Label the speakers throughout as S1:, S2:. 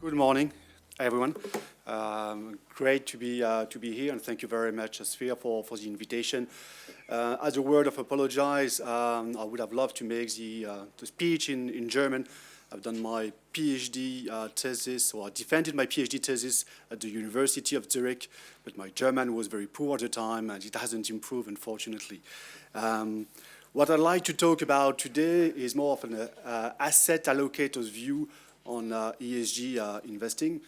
S1: Good morning, everyone. Great to be here, and thank you very much, Sphere, for the invitation. As a word of apologize, I would have loved to make the speech in German. I've done my PhD thesis, or I defended my PhD thesis at the University of Zurich, but my German was very poor at the time, and it hasn't improved, unfortunately. What I'd like to talk about today is more of an asset allocator's view on ESG investing.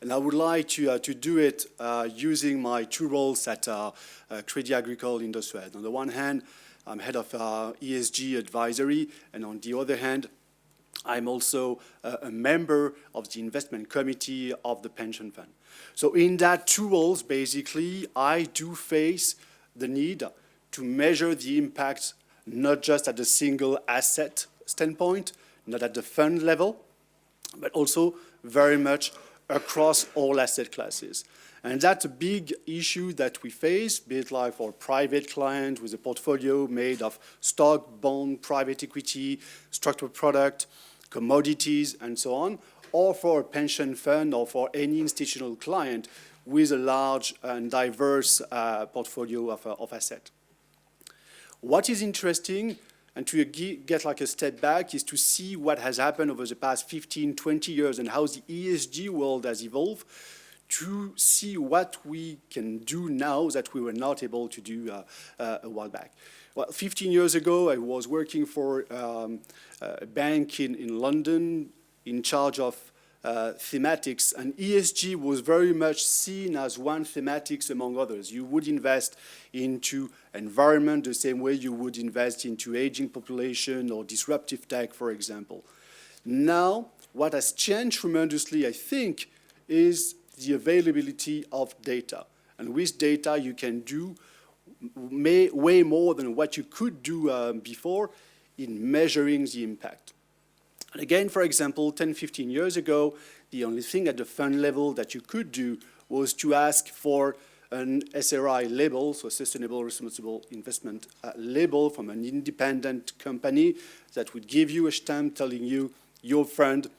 S1: And I would like to do it using my two roles at Crédit Agricole Indosuez. On the one hand, I'm head of ESG advisory, and on the other hand, I'm also a member of the investment committee of the pension fund. So in that two roles, basically, I do face the need to measure the impact not just at the single asset standpoint, not at the fund level, but also very much across all asset classes. And that's a big issue that we face, be it like for private clients with a portfolio made of stock, bond, private equity, structured product, commodities, and so on, or for a pension fund or for any institutional client with a large and diverse portfolio of assets. What is interesting, and to get like a step back, is to see what has happened over the past 15, 20 years and how the ESG world has evolved, to see what we can do now that we were not able to do a while back. Well, 15 years ago, I was working for a bank in London in charge of thematics, and ESG was very much seen as one thematics among others. You would invest into environment the same way you would invest into aging population or disruptive tech, for example. Now, what has changed tremendously, I think, is the availability of data. And with data, you can do way more than what you could do before in measuring the impact. And again, for example, 10, 15 years ago, the only thing at the fund level that you could do was to ask for an SRI label, so Sustainable Responsible Investment label from an independent company that would give you a stamp telling you your fund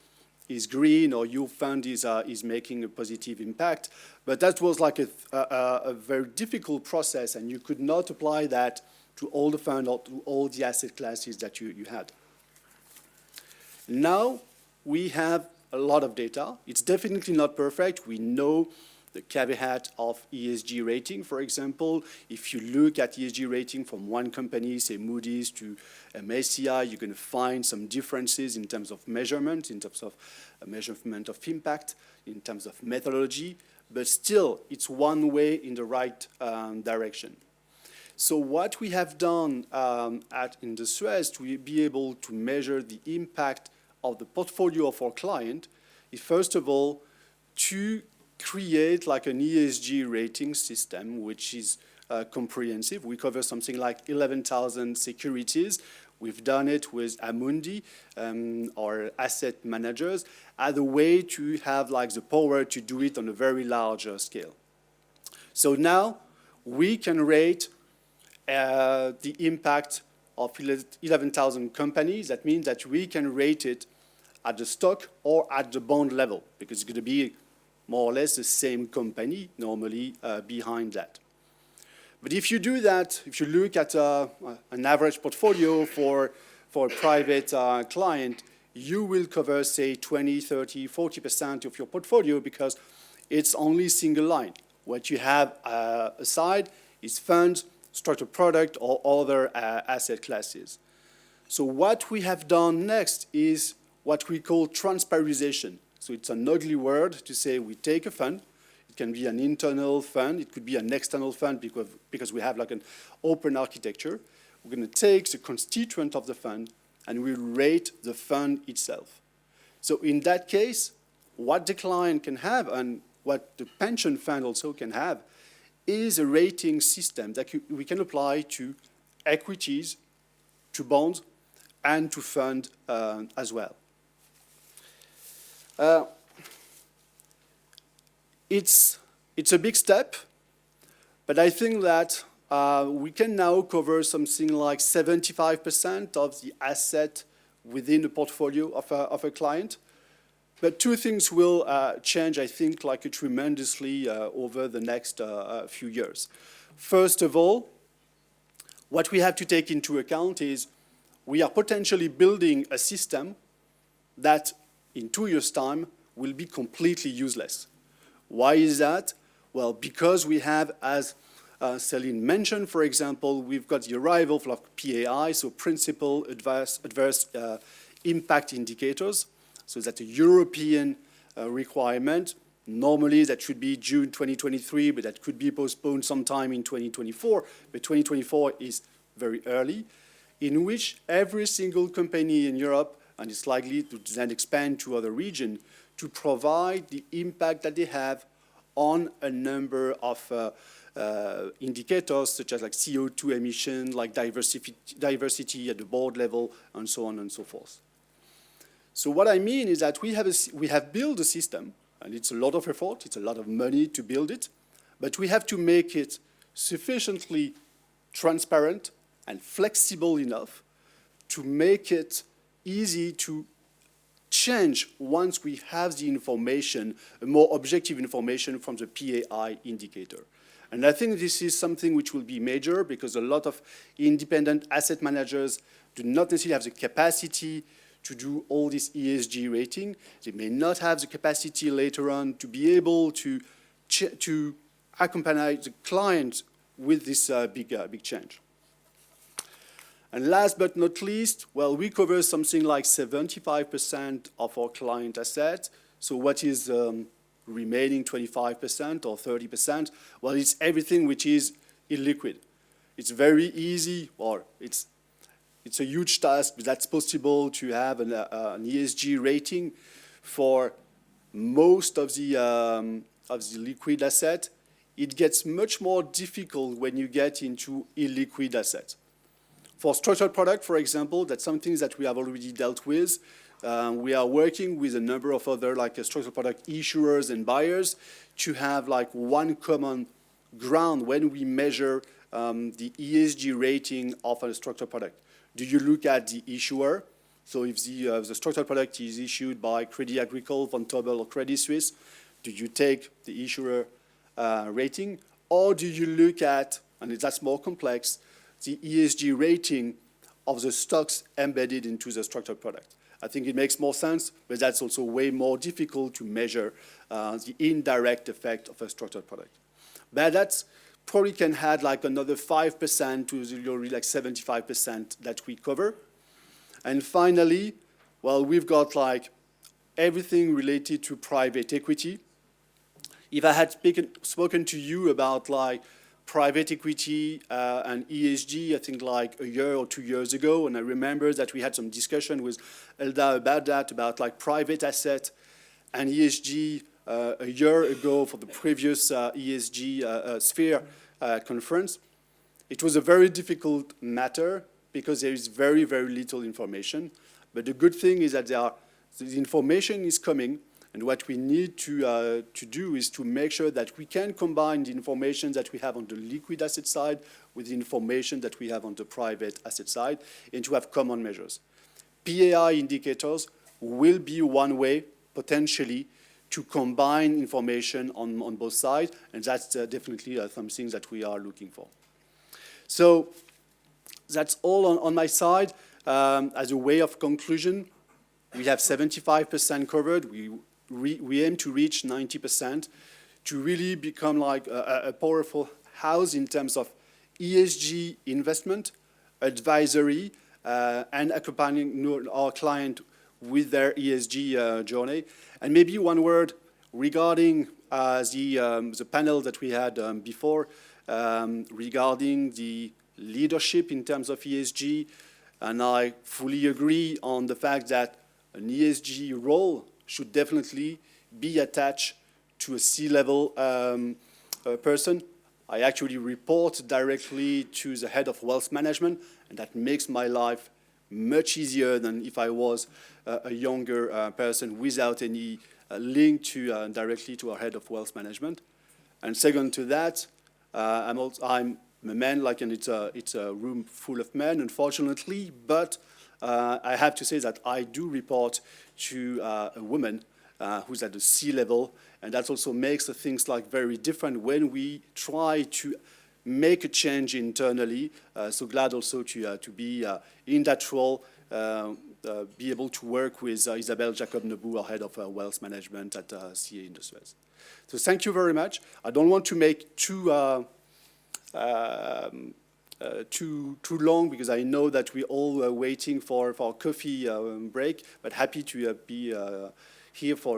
S1: is green or your fund is making a positive impact. But that was like a very difficult process, and you could not apply that to all the fund or to all the asset classes that you had. Now we have a lot of data. It's definitely not perfect. We know the caveat of ESG rating, for example. If you look at ESG rating from one company, say Moody's to MSCI, you're going to find some differences in terms of measurement, in terms of measurement of impact, in terms of methodology, but still it's one way in the right direction. So what we have done at Indosuez to be able to measure the impact of the portfolio of our client is, first of all, to create like an ESG rating system, which is comprehensive. We cover something like 11,000 securities. We've done it with Amundi, our asset managers, as a way to have like the power to do it on a very large scale. So now we can rate the impact of 11,000 companies. That means that we can rate it at the stock or at the bond level, because it's going to be more or less the same company normally behind that. But if you do that, if you look at an average portfolio for a private client, you will cover, say, 20, 30, 40% of your portfolio because it's only single line. What you have aside is funds, structured product, or other asset classes. So what we have done next is what we call transparization. So it's an ugly word to say we take a fund. It can be an internal fund. It could be an external fund because we have like an open architecture. We're going to take the constituent of the fund and we'll rate the fund itself. So in that case, what the client can have and what the pension fund also can have is a rating system that we can apply to equities, to bonds, and to fund as well. It's a big step, but I think that we can now cover something like 75% of the asset within the portfolio of a client. But two things will change, I think, like tremendously over the next few years. First of all, what we have to take into account is we are potentially building a system that in 2 years' time will be completely useless. Why is that? Well, because we have, as Céline mentioned, for example, we've got the arrival of PAI, so Principal Adverse Impact Indicators. So that's a European requirement. Normally, that should be June 2023, but that could be postponed sometime in 2024. But 2024 is very early, in which every single company in Europe, and it's likely to then expand to other regions, to provide the impact that they have on a number of indicators, such as like CO2 emission, like diversity at the board level, and so on and so forth. So what I mean is that we have built a system, and it's a lot of effort, it's a lot of money to build it, but we have to make it sufficiently transparent and flexible enough to make it easy to change once we have the information, more objective information from the PAI indicator. And I think this is something which will be major because a lot of independent asset managers do not necessarily have the capacity to do all this ESG rating. They may not have the capacity later on to be able to accompany the client with this big change. And last but not least, well, we cover something like 75% of our client assets. So what is remaining 25% or 30%? Well, it's everything which is illiquid. It's very easy, or it's a huge task, but that's possible to have an ESG rating for most of the liquid asset. It gets much more difficult when you get into illiquid assets. For structured product, for example, that's something that we have already dealt with. We are working with a number of other structured product issuers and buyers to have like one common ground when we measure the ESG rating of a structured product. Do you look at the issuer? So if the structured product is issued by Crédit Agricole, Vontobel, or Credit Suisse, do you take the issuer rating? Or do you look at, and that's more complex, the ESG rating of the stocks embedded into the structured product? I think it makes more sense, but that's also way more difficult to measure the indirect effect of a structured product. But that's probably can add like another 5% to the like 75% that we cover. And finally, well, we've got like everything related to private equity. If I had spoken to you about like private equity and ESG, I think like a year or 2 years ago, and I remember that we had some discussion with Elda about that, about like private asset and ESG a year ago for the previous ESG Sphere conference. It was a very difficult matter because there is very, very little information. But the good thing is that the information is coming, and what we need to do is to make sure that we can combine the information that we have on the liquid asset side with the information that we have on the private asset side, and to have common measures. PAI indicators will be one way, potentially, to combine information on both sides, and that's definitely something that we are looking for. So that's all on my side. As a way of conclusion, we have 75% covered. We aim to reach 90% to really become like a powerful house in terms of ESG investment, advisory, and accompanying our client with their ESG journey. And maybe one word regarding the panel that we had before, regarding the leadership in terms of ESG. And I fully agree on the fact that an ESG role should definitely be attached to a C-level person. I actually report directly to the head of wealth management, and that makes my life much easier than if I was a younger person without any link to directly to our head of wealth management. And second to that, I'm a man, like, and it's a room full of men, unfortunately, but I have to say that I do report to a woman who's at the C level, and that also makes things like very different when we try to make a change internally. So glad also to be in that role, be able to work with Isabelle Jacob-Nebou, our head of wealth management at CA Indosuez. So thank you very much. I don't want to make too long, because I know that we're all waiting for our coffee break, but happy to be here for